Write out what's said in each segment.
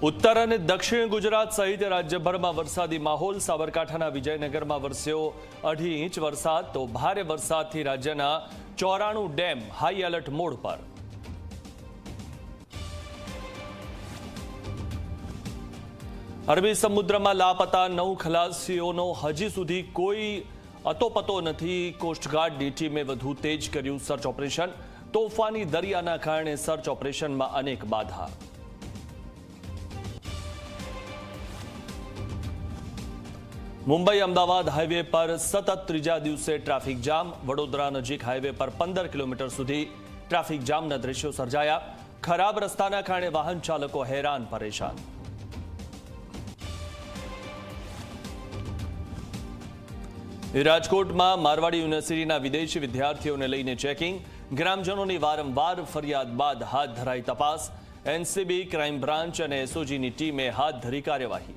उत्तर और दक्षिण गुजरात सहित राज्यभर में वरसादी माहौल। साबरकांठाना विजयनगर में वरस्यो 2.5 इंच वरसाद, तो भारे वरसादथी राज्यना 94 डेम हाई एलर्ट मोड पर। अरबी समुद्र में लापता 9 खलासीओनो हजी सुधी कोई अतोपतो नहीं। कोस्टगार्डनी टीमे वधु तेज कर्यु सर्च ऑपरेशन। तोफानी दरियाना कारणे सर्च ऑपरेशन में अनेक बाधा। मुंबई अमदावाद हाईवे पर सतत त्रीजा दिवसे ट्राफिक जाम। वडोदरा नजीक हाईवे पर 15 किलोमीटर सुधी ट्राफिक जामना दृश्यों सर्जाया। खराब रस्ताना कारणे वाहन चालको हैरान परेशान। राजकोट में मारवाड़ी यूनिवर्सिटीना विदेशी विद्यार्थीओने लईने चेकिंग। ग्रामजनोनी वारंवार फरियाद बाद हाथ धराई तपास। एनसीबी, क्राइम ब्रांच और एसओजीनी टीमे हाथ धरी कार्यवाही।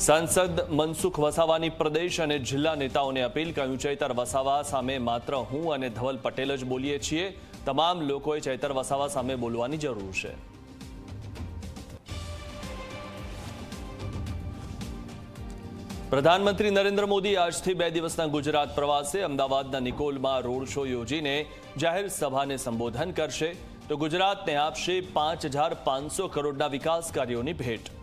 सांसद मनसुख वसावानी प्रदेश और जिला नेताओने अपील। कह્યું ચૈતર વસાવા સામે માત્ર હું અને ધવલ પટેલ જ બોલીએ છીએ। તમામ લોકોએ ચૈતર વસાવા સામે બોલવાની જરૂર છે। प्रधानमंत्री नरेंद्र मोदी આજથી 2 દિવસના ગુજરાત પ્રવાસે। અમદાવાદના નિકોલમાં રોડ શો યોજીને જાહેર સભાને સંબોધન કરશે, તો ગુજરાતને આપશે 5500 કરોડના વિકાસ કાર્યોની ભેટ।